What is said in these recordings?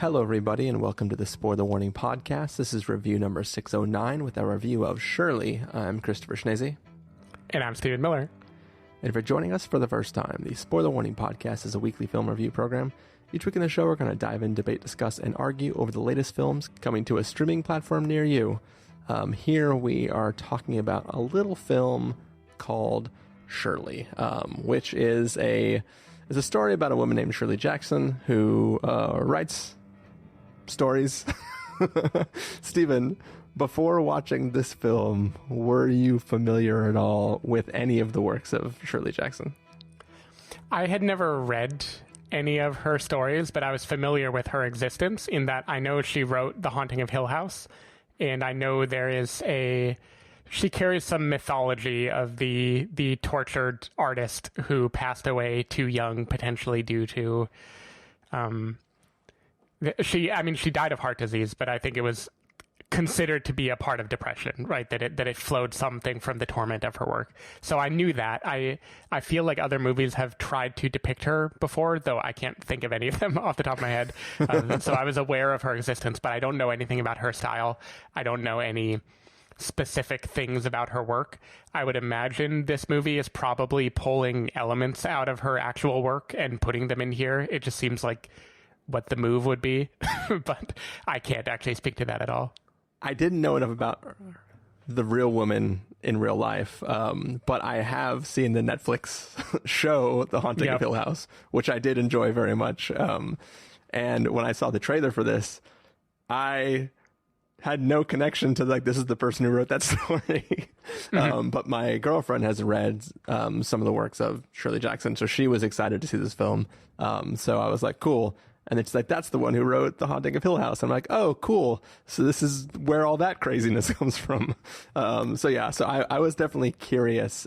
Hello, everybody, and welcome to the Spoiler Warning podcast. This is review number 609 with our review of Shirley. I'm Christopher Schnese. And I'm Stephen Miller. And if you're joining us for the first time, the Spoiler Warning podcast is a weekly film review program. Each week in the show, we're going to dive in, debate, discuss, and argue over the latest films coming to a streaming platform near you. Here we are talking about a little film called Shirley, which is a story about a woman named Shirley Jackson who writes stories. Stephen, before watching this film, were you familiar at all with any of the works of Shirley Jackson? I had never read any of her stories, but I was familiar with her existence in that I know she wrote The Haunting of Hill House, and I know she carries some mythology of the tortured artist who passed away too young, potentially due to she died of heart disease, but I think it was considered to be a part of depression, right? That it flowed something from the torment of her work. So I knew that. I feel like other movies have tried to depict her before, though I can't think of any of them off the top of my head. So I was aware of her existence, but I don't know anything about her style. I don't know any specific things about her work. I would imagine this movie is probably pulling elements out of her actual work and putting them in here. It just seems like what the move would be, but I can't actually speak to that at all. I didn't know enough about the real woman in real life, but I have seen the Netflix show, The Haunting of Hill House, which I did enjoy very much. And when I saw the trailer for this, I had no connection to this is the person who wrote that story. But my girlfriend has read some of the works of Shirley Jackson, so she was excited to see this film. So I was like, cool. And it's like, that's the one who wrote The Haunting of Hill House. I'm like, oh, cool. So this is where all that craziness comes from. So I was definitely curious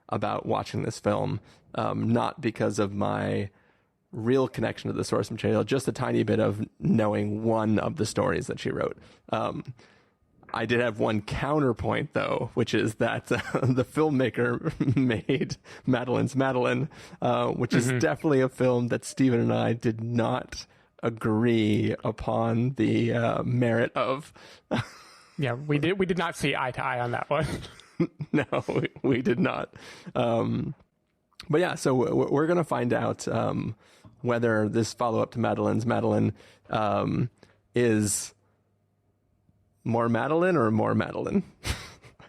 about watching this film, not because of my real connection to the source material, just a tiny bit of knowing one of the stories that she wrote. I did have one counterpoint, though, which is that the filmmaker made Madeline's Madeline, which is definitely a film that Stephen and I did not agree upon the merit of. Yeah, we did not see eye to eye on that one. No, we did not. But yeah, so we're going to find out whether this follow-up to Madeline's Madeline is more Madeline or more Madeline,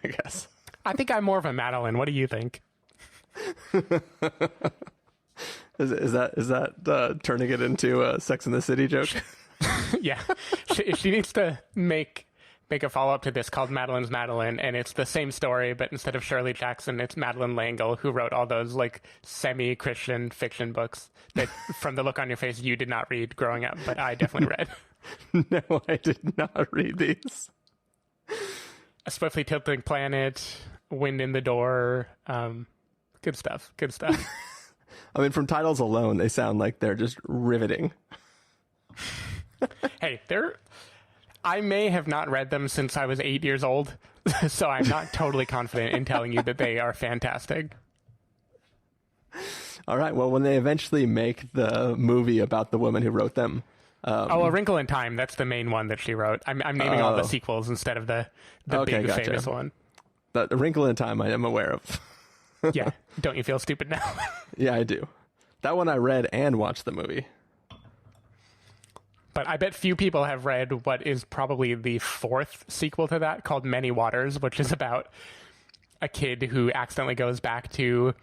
I guess. I think I'm more of a Madeline. What do you think? Is that turning it into a Sex and the City joke? Yeah. She needs to make a follow-up to this called Madeline's Madeline, and it's the same story, but instead of Shirley Jackson, it's Madeleine L'Engle, who wrote all those semi-Christian fiction books that, from the look on your face, you did not read growing up, but I definitely read. No, I did not read these. A Swiftly Tilting Planet, Wind in the Door, good stuff. I mean, from titles alone, they sound like they're just riveting. Hey, I may have not read them since I was 8 years old, so I'm not totally confident in telling you that they are fantastic. All right, well, when they eventually make the movie about the woman who wrote them... A Wrinkle in Time, that's the main one that she wrote. I'm naming all the sequels instead of the big famous one. The Wrinkle in Time I am aware of. Yeah, don't you feel stupid now? Yeah, I do. That one I read and watched the movie. But I bet few people have read what is probably the fourth sequel to that, called Many Waters, which is about a kid who accidentally goes back to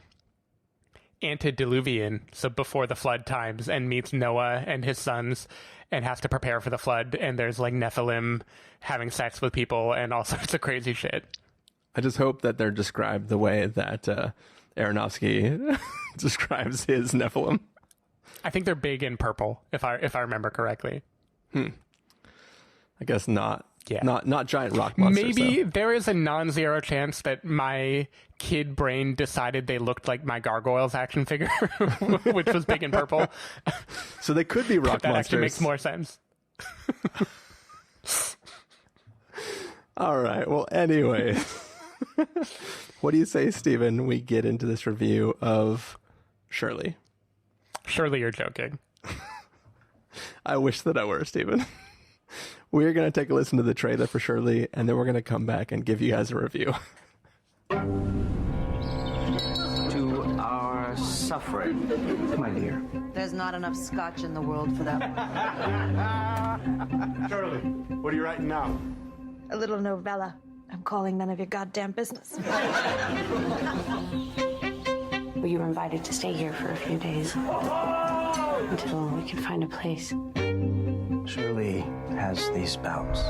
antediluvian, so before the flood times, and meets Noah and his sons and has to prepare for the flood, and there's Nephilim having sex with people and all sorts of crazy shit. I just hope that they're described the way that Aronofsky describes his Nephilim. I think they're big and purple, if I remember correctly. I guess not. Yeah. Not giant rock monsters. Maybe there is a non-zero chance that my kid brain decided they looked like my Gargoyles action figure, which was big and purple. So they could be rock that monsters. Actually makes more sense. All right. Well, anyway, what do you say, Stephen? We get into this review of Shirley. Surely you're joking. I wish that I were, Stephen. We're going to take a listen to the trailer for Shirley, and then we're going to come back and give you guys a review. To our suffering, my dear. There's not enough scotch in the world for that one. Shirley, what are you writing now? A little novella. I'm calling none of your goddamn business. Well, you were invited to stay here for a few days until we could find a place. Shirley has these bouts.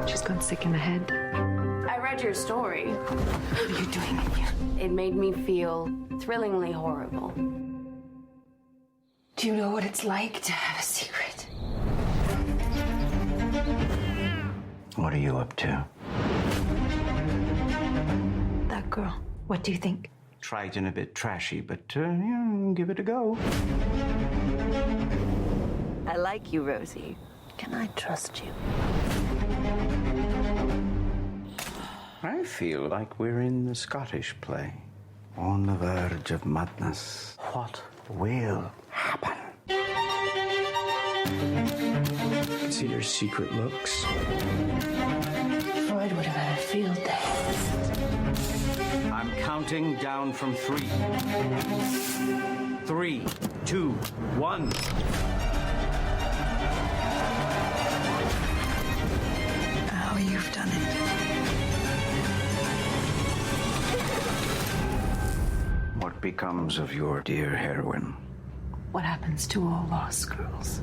She's gone sick in the head. I read your story. What are you doing in here? It made me feel thrillingly horrible. Do you know what it's like to have a secret? What are you up to? That girl, what do you think? Trite and a bit trashy, but give it a go. I like you, Rosie. Can I trust you? I feel like we're in the Scottish play. On the verge of madness. What will happen? See their secret looks. Freud would have had a field day. I'm counting down from 3. 3, 2, 1. Oh, you've done it. What becomes of your dear heroine? What happens to all lost girls?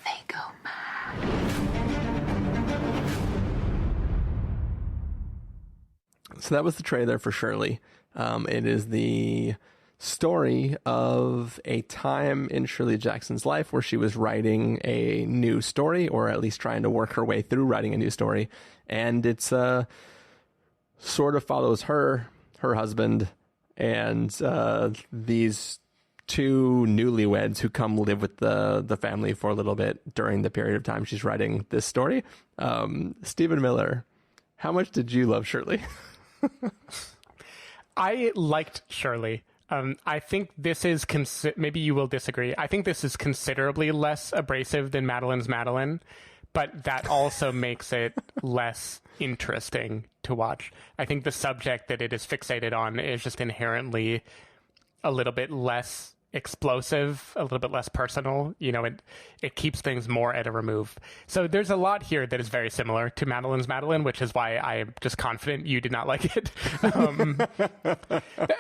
They go mad. So that was the trailer for Shirley. It is the story of a time in Shirley Jackson's life where she was writing a new story, or at least trying to work her way through writing a new story. And it's sort of follows her husband, and these two newlyweds who come live with the family for a little bit during the period of time she's writing this story. Stephen Miller, how much did you love Shirley? I liked Shirley. I think this is, maybe you will disagree, I think this is considerably less abrasive than Madeline's Madeline, but that also makes it less interesting to watch. I think the subject that it is fixated on is just inherently a little bit less explosive, a little bit less personal. You know, it keeps things more at a remove. So there's a lot here that is very similar to Madeline's Madeline, which is why I'm just confident you did not like it.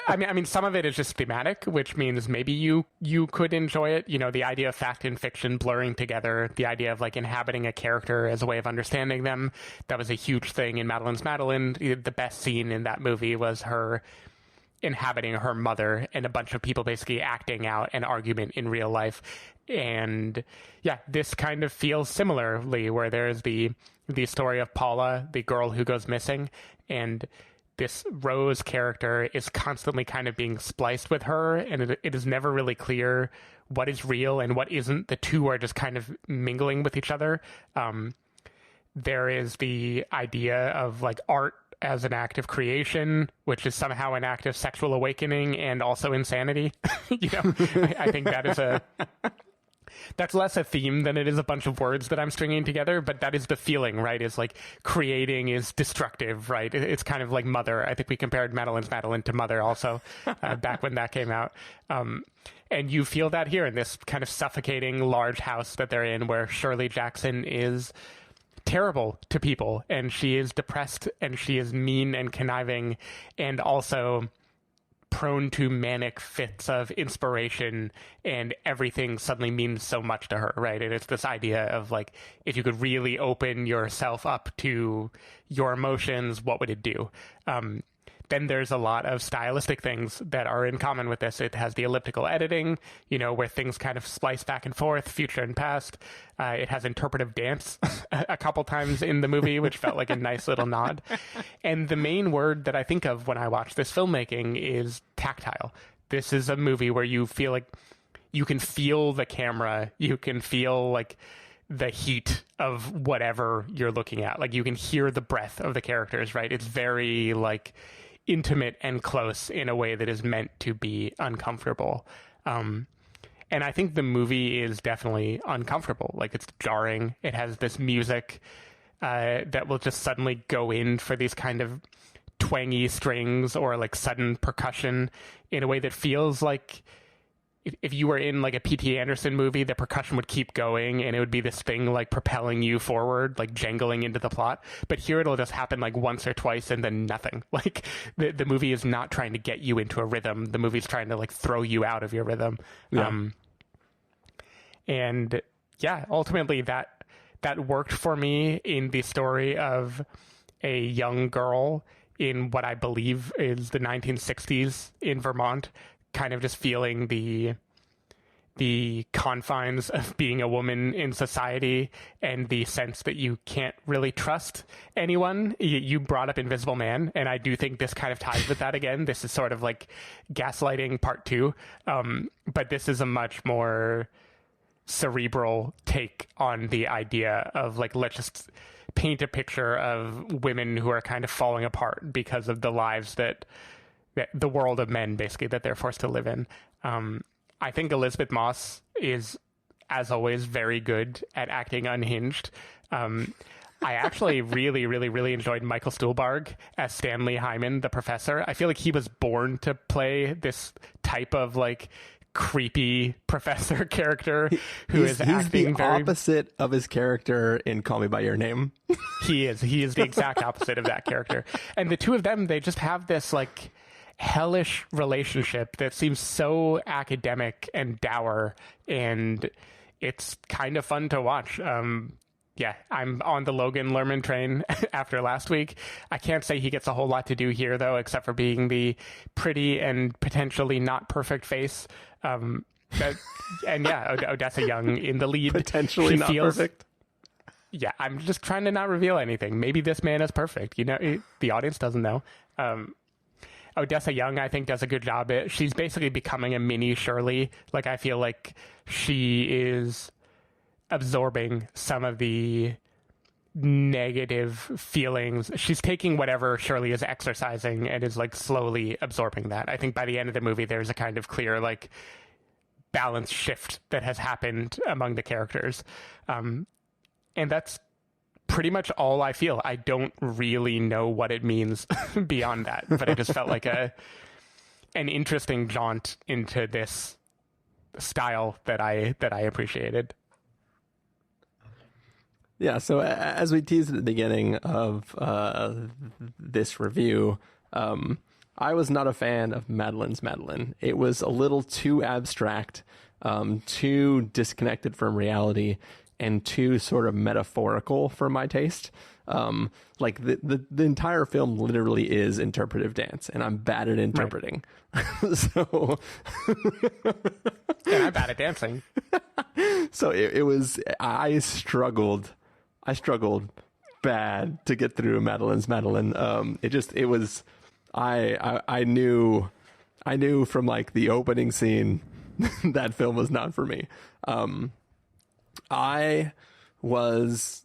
I mean, some of it is just thematic, which means maybe you could enjoy it. You know, the idea of fact and fiction blurring together, the idea of like inhabiting a character as a way of understanding them. That was a huge thing in Madeline's Madeline. The best scene in that movie was her inhabiting her mother and a bunch of people basically acting out an argument in real life. And yeah, this kind of feels similarly, where there's the story of Paula, the girl who goes missing, and this Rose character is constantly kind of being spliced with her, and it is never really clear what is real and what isn't. The two are just kind of mingling with each other. There is the idea of like art as an act of creation, which is somehow an act of sexual awakening and also insanity. You know, I think that is that's less a theme than it is a bunch of words that I'm stringing together, but that is the feeling, right? Is like creating is destructive, right? It's kind of like Mother. I think we compared Madeline's Madeline to Mother also back when that came out. And you feel that here in this kind of suffocating large house that they're in, where Shirley Jackson is terrible to people, and she is depressed, and she is mean and conniving, and also prone to manic fits of inspiration, and everything suddenly means so much to her, right? And it's this idea of like, if you could really open yourself up to your emotions, what would it do? Then there's a lot of stylistic things that are in common with this. It has the elliptical editing, you know, where things kind of splice back and forth, future and past. It has interpretive dance a couple times in the movie, which felt like a nice little nod. And the main word that I think of when I watch this filmmaking is tactile. This is a movie where you feel like you can feel the camera, you can feel like the heat of whatever you're looking at. Like you can hear the breath of the characters, right? It's very like intimate and close in a way that is meant to be uncomfortable. And I think the movie is definitely uncomfortable. Like, it's jarring. It has this music that will just suddenly go in for these kind of twangy strings or like sudden percussion in a way that feels like if you were in like a P.T. Anderson movie, the percussion would keep going and it would be this thing like propelling you forward, like jangling into the plot. But here it'll just happen like once or twice and then nothing. Like the movie is not trying to get you into a rhythm. The movie's trying to like throw you out of your rhythm. Yeah. And yeah, ultimately that worked for me in the story of a young girl in what I believe is the 1960s in Vermont, kind of just feeling the confines of being a woman in society and the sense that you can't really trust anyone. You brought up Invisible Man, and I do think this kind of ties with that again. This is sort of like gaslighting part 2, but this is a much more cerebral take on the idea of like, let's just paint a picture of women who are kind of falling apart because of the lives that the world of men, basically, that they're forced to live in. I think Elisabeth Moss is, as always, very good at acting unhinged. I actually really, really, really enjoyed Michael Stuhlbarg as Stanley Hyman, the professor. I feel like he was born to play this type of like creepy professor character who is acting the very opposite of his character in Call Me by Your Name. He is the exact opposite of that character. And the two of them, they just have this like hellish relationship that seems so academic and dour, and it's kind of fun to watch. Yeah, I'm on the Logan Lerman train after last week. I can't say he gets a whole lot to do here, though, except for being the pretty and potentially not perfect face. And yeah, Odessa Young in the lead. Potentially not perfect. Yeah, I'm just trying to not reveal anything. Maybe this man is perfect. You know, the audience doesn't know. Odessa Young, I think, does a good job. She's basically becoming a mini Shirley. Like, I feel like she is absorbing some of the negative feelings. She's taking whatever Shirley is exercising and is like slowly absorbing that. I think by the end of the movie, there's a kind of clear like balance shift that has happened among the characters. And that's pretty much all I feel. I don't really know what it means beyond that, but it just felt like an interesting jaunt into this style that I appreciated. Yeah, so as we teased at the beginning of this review, I was not a fan of Madeline's Madeline. It was a little too abstract, too disconnected from reality, and too sort of metaphorical for my taste. Like the entire film literally is interpretive dance, and I'm bad at interpreting. Right. So, and I'm bad at dancing. So it was. I struggled bad to get through Madeline's Madeline. It was. I knew from like the opening scene that film was not for me. I was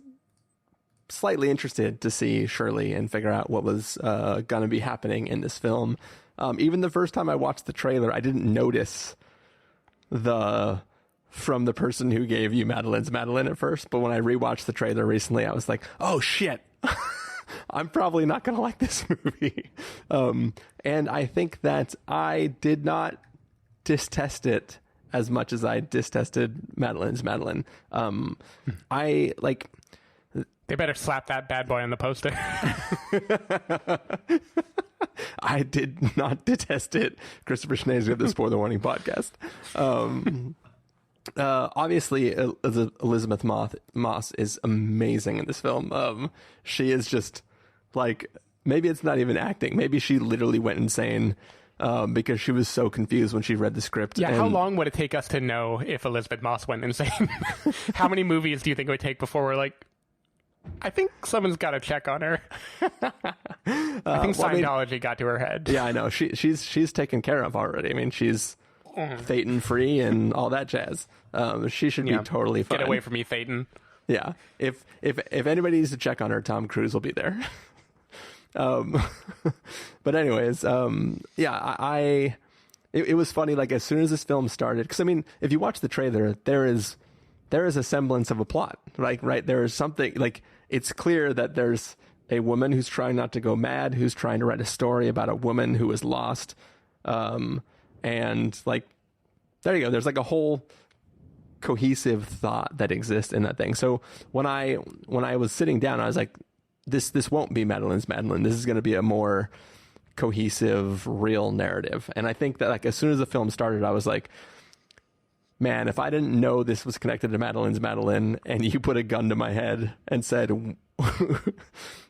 slightly interested to see Shirley and figure out what was going to be happening in this film. Even the first time I watched the trailer, I didn't notice from the person who gave you Madeline's Madeline at first. But when I rewatched the trailer recently, I was like, oh shit, I'm probably not going to like this movie. And I think that I did not distest it as much as I distested Madeline's Madeline. I like. They better slap that bad boy on the poster. I did not detest it. Christopher Schnese of the Spoiler Warning podcast. Obviously, Elisabeth Moss is amazing in this film. She is just like, maybe it's not even acting. Maybe she literally went insane. Because she was so confused when she read the script. Yeah, how long would it take us to know if Elisabeth Moss went insane? How many movies do you think it would take before we're like, I think someone's got to check on her? I think Scientology got to her head. Yeah, I know. She's taken care of already. I mean, she's Phaeton free and all that jazz. She should be totally fine. Get away from me, Phaeton. Yeah. If anybody needs to check on her, Tom Cruise will be there. But anyways, yeah, it was funny. Like as soon as this film started, because I mean, if you watch the trailer, there is a semblance of a plot. Like right, there is something like it's clear that there's a woman who's trying not to go mad, who's trying to write a story about a woman who is lost, and like there you go. There's like a whole cohesive thought that exists in that thing. So when I was sitting down, I was like, this won't be Madeline's Madeline. This is going to be a more cohesive, real narrative. And I think that like as soon as the film started, I was like, man, if I didn't know this was connected to Madeline's Madeline and you put a gun to my head and said,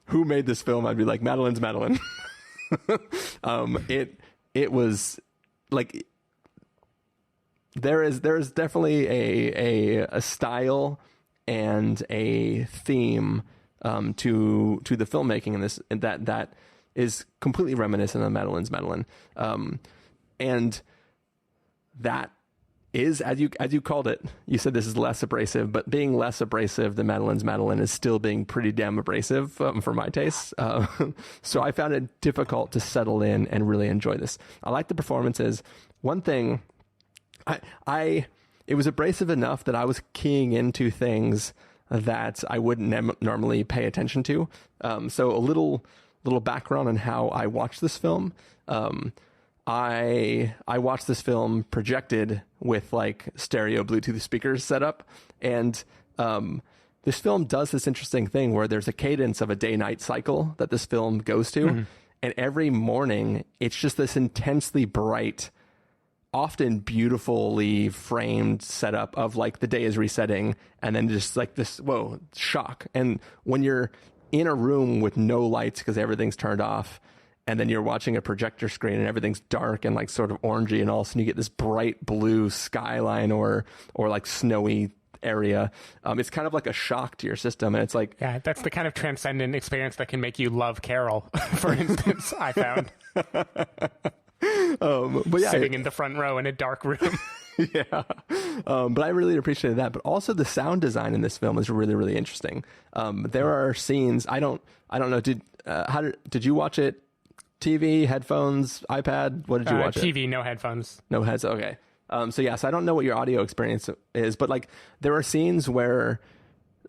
who made this film? I'd be like, Madeline's Madeline. It was like, there is definitely a style and a theme to the filmmaking in this, and that is completely reminiscent of Madeline's Madeline, and that is, as you called it, you said this is less abrasive, but being less abrasive than Madeline's Madeline is still being pretty damn abrasive for my taste. So I found it difficult to settle in and really enjoy this. I like the performances. One thing, it was abrasive enough that I was keying into things that I wouldn't normally pay attention to. So a little background on how I watched this film. I watched this film projected with like stereo Bluetooth speakers set up, and this film does this interesting thing where there's a cadence of a day-night cycle that this film goes to, and every morning it's just this intensely bright, often beautifully framed setup of like the day is resetting, and then just like this shock. And when you're in a room with no lights because everything's turned off, and then you're watching a projector screen and everything's dark and like sort of orangey, and all of a sudden you get this bright blue skyline or like snowy area, it's kind of like a shock to your system. And it's like, yeah, that's the kind of transcendent experience that can make you love Carol, for instance. I found but yeah, sitting in the front row in a dark room. Yeah. But I really appreciated that. But also the sound design in this film is really, really interesting. There are scenes, I don't know. Did you watch it? TV, headphones, iPad? What did you watch TV, it? no headphones. No heads. Okay. So I don't know what your audio experience is, but like there are scenes where,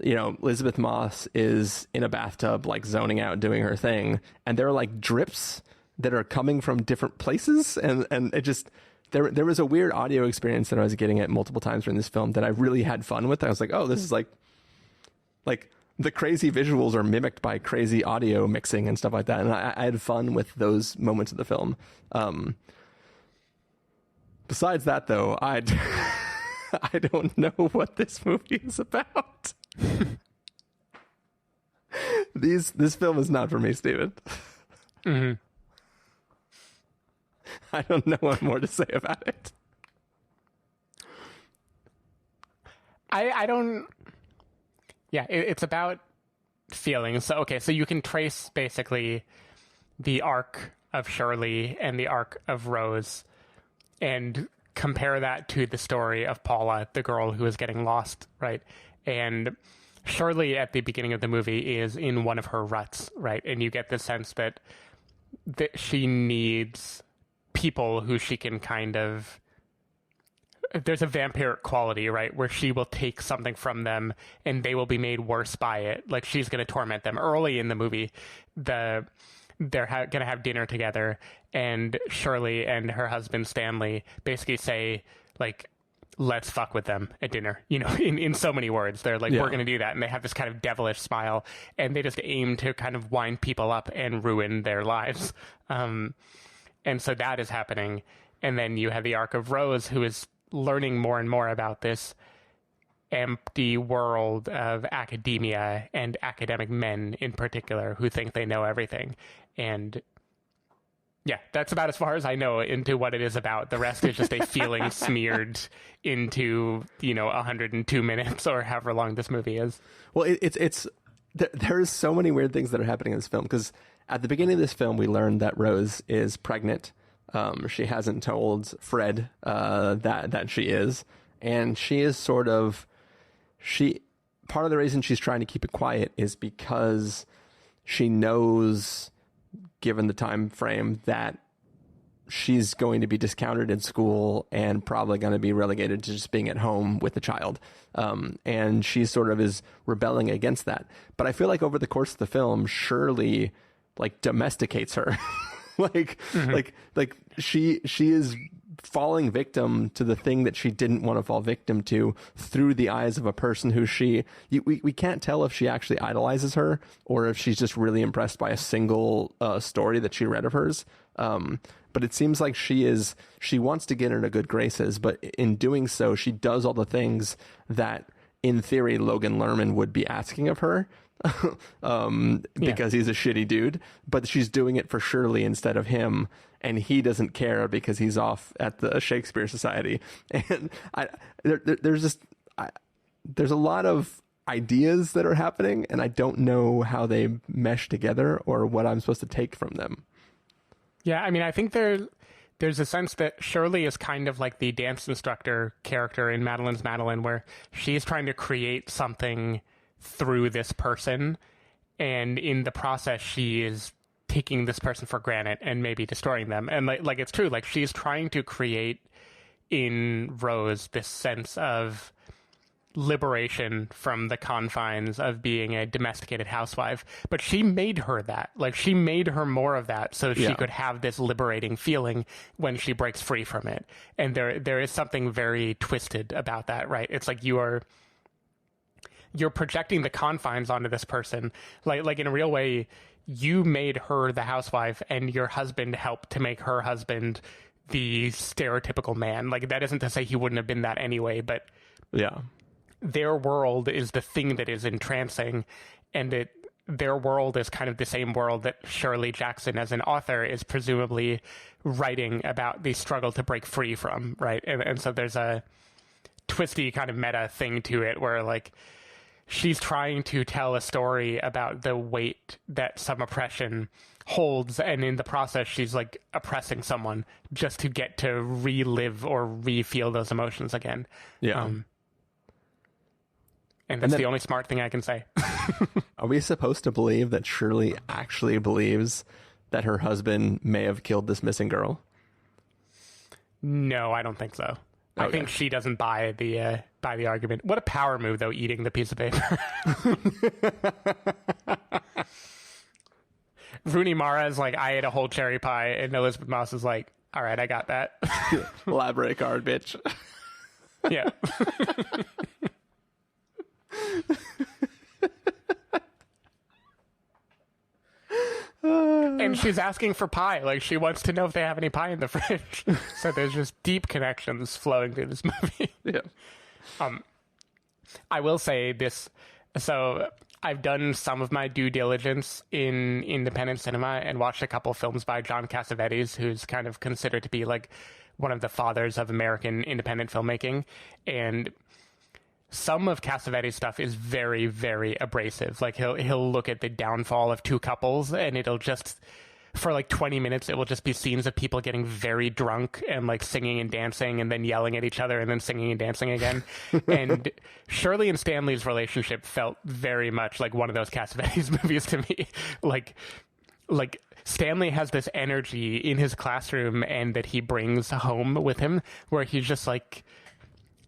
Elisabeth Moss is in a bathtub, like zoning out, doing her thing. And there are like drips that are coming from different places. And it just, there was a weird audio experience that I was getting at multiple times during this film that I really had fun with. I was like, oh, this is like the crazy visuals are mimicked by crazy audio mixing and stuff like that. And I had fun with those moments of the film. Besides that, though, I don't know what this movie is about. This film is not for me, Steven. Mm-hmm. I don't know what more to say about it. I don't... Yeah, it's about feelings. So you can trace basically the arc of Shirley and the arc of Rose and compare that to the story of Paula, the girl who is getting lost, right? And Shirley at the beginning of the movie is in one of her ruts, right? And you get the sense that she needs people who she can kind of... There's a vampiric quality, right, where she will take something from them and they will be made worse by it. Like she's going to torment them. Early in the movie, they're going to have dinner together, and Shirley and her husband Stanley basically say, like, let's fuck with them at dinner, in so many words. They're like, we're going to do that. And they have this kind of devilish smile, and they just aim to kind of wind people up and ruin their lives. And so that is happening. And then you have the arc of Rose, who is learning more and more about this empty world of academia and academic men in particular who think they know everything. And yeah, that's about as far as I know into what it is about. The rest is just a feeling smeared into, 102 minutes or however long this movie is. Well, there's so many weird things that are happening in this film, because at the beginning of this film, we learned that Rose is pregnant. She hasn't told Fred that she is, and she is part of the reason she's trying to keep it quiet is because she knows, given the time frame, that she's going to be discounted in school and probably going to be relegated to just being at home with the child. And she sort of is rebelling against that. But I feel like over the course of the film, Shirley like domesticates her. like she is falling victim to the thing that she didn't want to fall victim to through the eyes of a person who we can't tell if she actually idolizes her or if she's just really impressed by a single story that she read of hers. But it seems like she wants to get into good graces, but in doing so, she does all the things that in theory Logan Lerman would be asking of her. Because he's a shitty dude, but she's doing it for Shirley instead of him, and he doesn't care because he's off at the Shakespeare Society. And there's a lot of ideas that are happening, and I don't know how they mesh together or what I'm supposed to take from them. Yeah, I mean, I think there's a sense that Shirley is kind of like the dance instructor character in Madeline's Madeline, where she's trying to create something through this person, and in the process she is taking this person for granted and maybe destroying them. And like it's true, like she's trying to create in Rose this sense of liberation from the confines of being a domesticated housewife, but she made her that. Like she made her more of that so she could have this liberating feeling when she breaks free from it. And there is something very twisted about that, right? It's like you're projecting the confines onto this person. Like in a real way, you made her the housewife and your husband helped to make her husband the stereotypical man. Like that isn't to say he wouldn't have been that anyway, but their world is the thing that is entrancing, and their world is kind of the same world that Shirley Jackson as an author is presumably writing about the struggle to break free from, right? And so there's a twisty kind of meta thing to it where like she's trying to tell a story about the weight that some oppression holds, and in the process she's like oppressing someone just to get to relive or re-feel those emotions again. And that's the only smart thing I can say. Are we supposed to believe that Shirley actually believes that her husband may have killed this missing girl? No, I don't think so. Okay. I think she doesn't buy the argument. What a power move, though, eating the piece of paper. Rooney Mara is like, I ate a whole cherry pie, and Elizabeth Moss is like, all right, I got that. Library card, bitch. Yeah. And she's asking for pie. Like, she wants to know if they have any pie in the fridge. So there's just deep connections flowing through this movie. Yeah. I will say this. So I've done some of my due diligence in independent cinema and watched a couple films by John Cassavetes, who's kind of considered to be like one of the fathers of American independent filmmaking. And some of Cassavetes' stuff is very, very abrasive. Like he'll look at the downfall of two couples, and it'll just, for like 20 minutes, it will just be scenes of people getting very drunk and like singing and dancing and then yelling at each other and then singing and dancing again. And Shirley and Stanley's relationship felt very much like one of those Cassavetes movies to me. Like Stanley has this energy in his classroom and that he brings home with him where he's just like,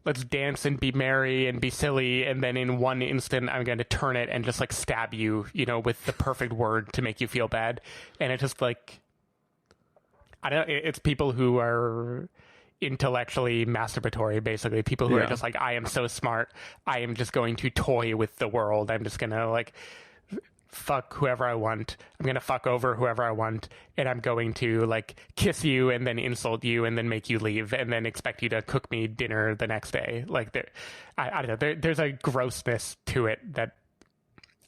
let's dance and be merry and be silly, and then in one instant I'm going to turn it and just like stab you, you know, with the perfect word to make you feel bad. And it's just like, I don't know, it's people who are intellectually masturbatory, basically. People who are just like, I am so smart, I am just going to toy with the world. I'm just going to like fuck whoever I want. I'm going to fuck over whoever I want. And I'm going to like kiss you and then insult you and then make you leave and then expect you to cook me dinner the next day. Like I don't know. There's a grossness to it that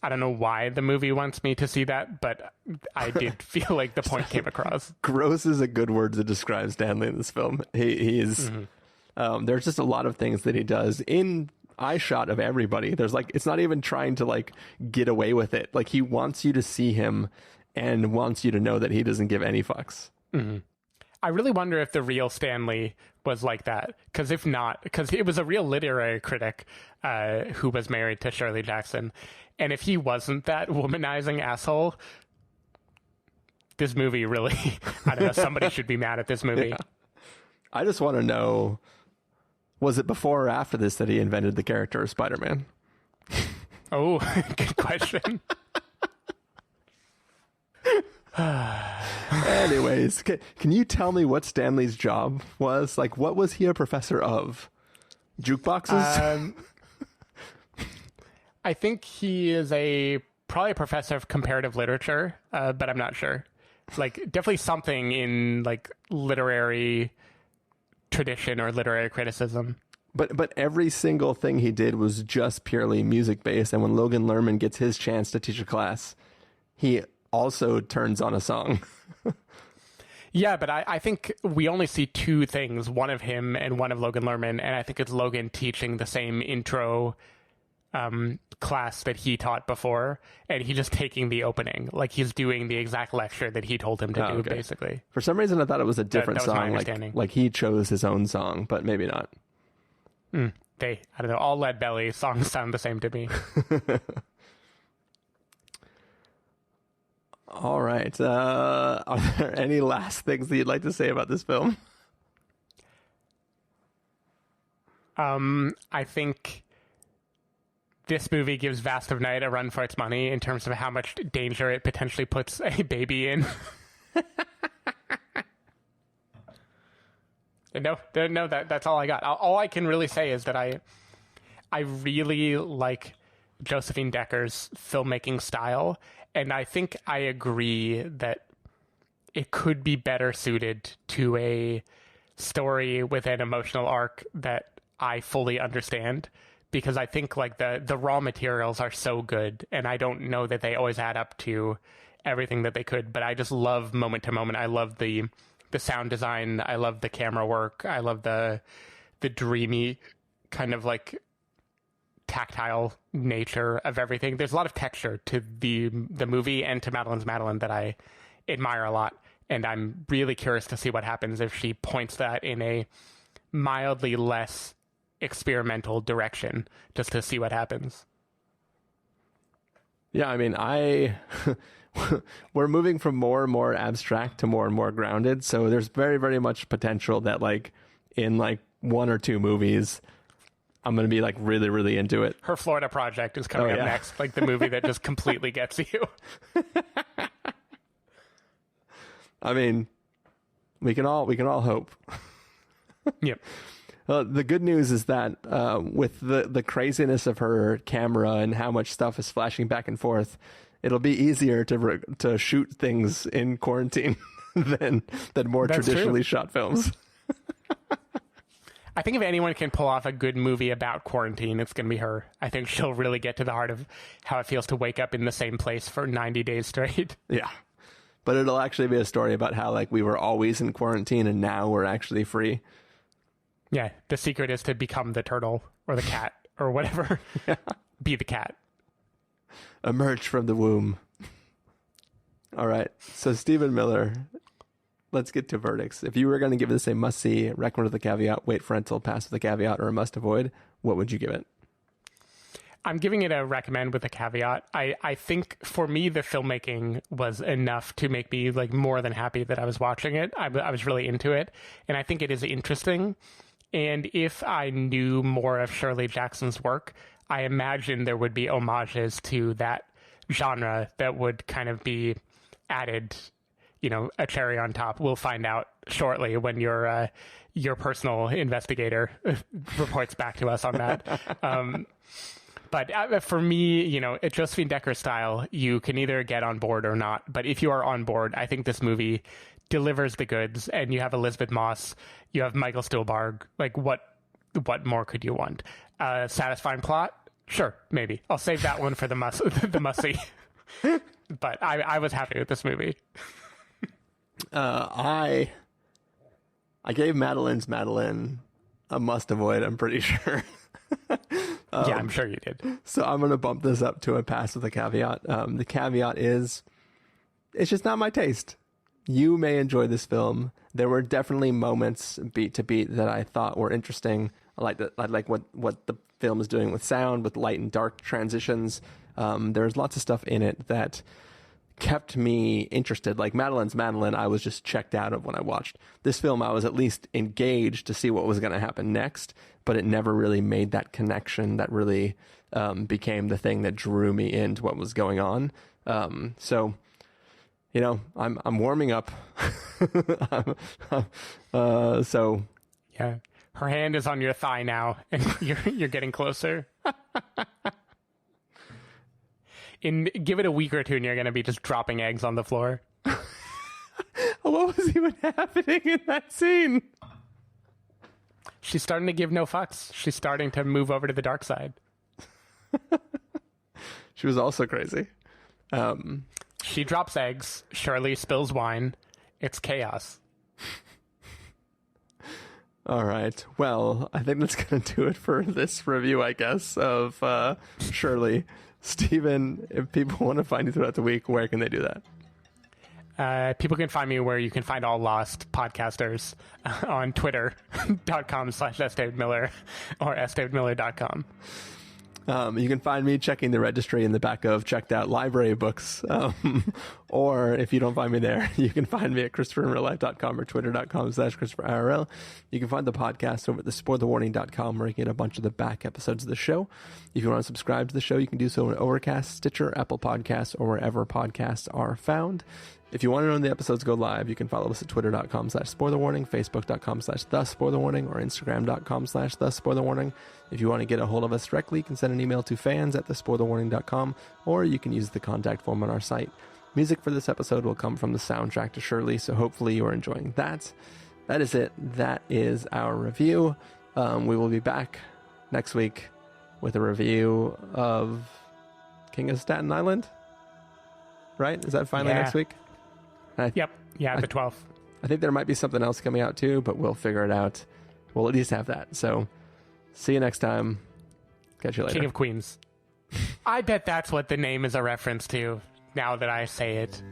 I don't know why the movie wants me to see that, but I did feel like the point came across. Gross is a good word to describe Stanley in this film. He is, there's just a lot of things that he does in eye shot of everybody. There's like, it's not even trying to like get away with it. Like he wants you to see him and wants you to know that he doesn't give any fucks. Mm-hmm. I really wonder if the real Stanley was like that. Because if not, because it was a real literary critic who was married to Shirley Jackson. And if he wasn't that womanizing asshole, this movie really, I don't know, somebody should be mad at this movie. Yeah. I just want to know, was it before or after this that he invented the character of Spider-Man? Oh, good question. Anyways, can you tell me what Stanley's job was? Like, what was he a professor of? Jukeboxes? I think he is probably a professor of comparative literature, but I'm not sure. Like, definitely something in like literary tradition or literary criticism. But every single thing he did was just purely music based. And when Logan Lerman gets his chance to teach a class, he also turns on a song. Yeah, but I think we only see two things, one of him and one of Logan Lerman. And I think it's Logan teaching the same intro class that he taught before. And he's just taking the opening. Like, he's doing the exact lecture that he told him to do, basically. For some reason, I thought it was a different that was my song. understanding. Like he chose his own song, but maybe not. I don't know, all Lead Belly songs sound the same to me. All right. Are there any last things that you'd like to say about this film? I think this movie gives Vast of Night a run for its money in terms of how much danger it potentially puts a baby in. No, that's all I got. All I can really say is that I really like Josephine Decker's filmmaking style, and I think I agree that it could be better suited to a story with an emotional arc that I fully understand, because I think like the raw materials are so good, and I don't know that they always add up to everything that they could, but I just love moment to moment. I love the sound design. I love the camera work. I love the dreamy kind of like tactile nature of everything. There's a lot of texture to the movie and to Madeline's Madeline that I admire a lot. And I'm really curious to see what happens if she points that in a mildly less experimental direction, just to see what happens. Yeah, I mean, we're moving from more and more abstract to more and more grounded. So there's very, very much potential that like in like one or two movies, I'm going to be like really, really into it. Her Florida Project is coming up next, like the movie that just completely gets you. I mean, we can all hope. Yep. The good news is that with the craziness of her camera and how much stuff is flashing back and forth, it'll be easier to shoot things in quarantine than more That's traditionally true. shot films. I think if anyone can pull off a good movie about quarantine, it's going to be her. I think she'll really get to the heart of how it feels to wake up in the same place for 90 days straight. Yeah. But it'll actually be a story about how like we were always in quarantine and now we're actually free. Yeah. The secret is to become the turtle or the cat or whatever. Yeah. Be the cat. Emerge from the womb. All right. So Stephen Miller, let's get to verdicts. If you were going to give this a must-see, recommend with a caveat, wait for rental, pass with a caveat, or a must-avoid, what would you give it? I'm giving it a recommend with a caveat. I think for me, the filmmaking was enough to make me like more than happy that I was watching it. I was really into it. And I think it is interesting. And if I knew more of Shirley Jackson's work, I imagine there would be homages to that genre that would kind of be added, you know, a cherry on top. We'll find out shortly when your personal investigator reports back to us on that. But for me, you know, at Josephine Decker style, you can either get on board or not. But if you are on board, I think this movie delivers the goods. And you have Elisabeth Moss, you have Michael Stuhlbarg. Like, what more could you want? Satisfying plot? Sure, maybe. I'll save that one for the must-see. But I was happy with this movie. I gave Madeline's Madeline a must-avoid, I'm pretty sure. Yeah, I'm sure you did. So I'm going to bump this up to a pass with a caveat. The caveat is, it's just not my taste. You may enjoy this film. There were definitely moments beat to beat that I thought were interesting. I like what the film is doing with sound, with light and dark transitions. There's lots of stuff in it that kept me interested. Like Madeline's Madeline, I was just checked out of when I watched. This film, I was at least engaged to see what was going to happen next, but it never really made that connection that really became the thing that drew me into what was going on. So, you know, I'm warming up. So yeah, her hand is on your thigh now, and you're getting closer. Give it a week or two, and you're going to be just dropping eggs on the floor. What was even happening in that scene? She's starting to give no fucks. She's starting to move over to the dark side. She was also crazy. She drops eggs. Shirley spills wine. It's chaos. All right. Well, I think that's going to do it for this review, I guess, of Shirley. Stephen, if people want to find you throughout the week, where can they do that? People can find me where you can find all lost podcasters on twitter.com/sdavidmiller or sdavidmiller.com. You can find me checking the registry in the back of checked out library books. Or if you don't find me there, you can find me at ChristopherInRealLife.com or Twitter.com/ChristopherIRL. You can find the podcast over at thespoilerwarning.com where you get a bunch of the back episodes of the show. If you want to subscribe to the show, you can do so on Overcast, Stitcher, Apple Podcasts, or wherever podcasts are found. If you want to know when the episodes go live, you can follow us at twitter.com/spoilerwarning, facebook.com/thespoilerwarning, or instagram.com/thespoilerwarning. If you want to get a hold of us directly, you can send an email to fans@thespoilerwarning.com, or you can use the contact form on our site. Music for this episode will come from the soundtrack to Shirley, so hopefully you are enjoying that. That is it. That is our review. We will be back next week with a review of King of Staten Island. Right? Is that finally next week? Yep. Yeah, the 12th. I think there might be something else coming out too, but we'll figure it out. We'll at least have that. So see you next time. Catch you later. King of Queens. I bet that's what the name is a reference to now that I say it.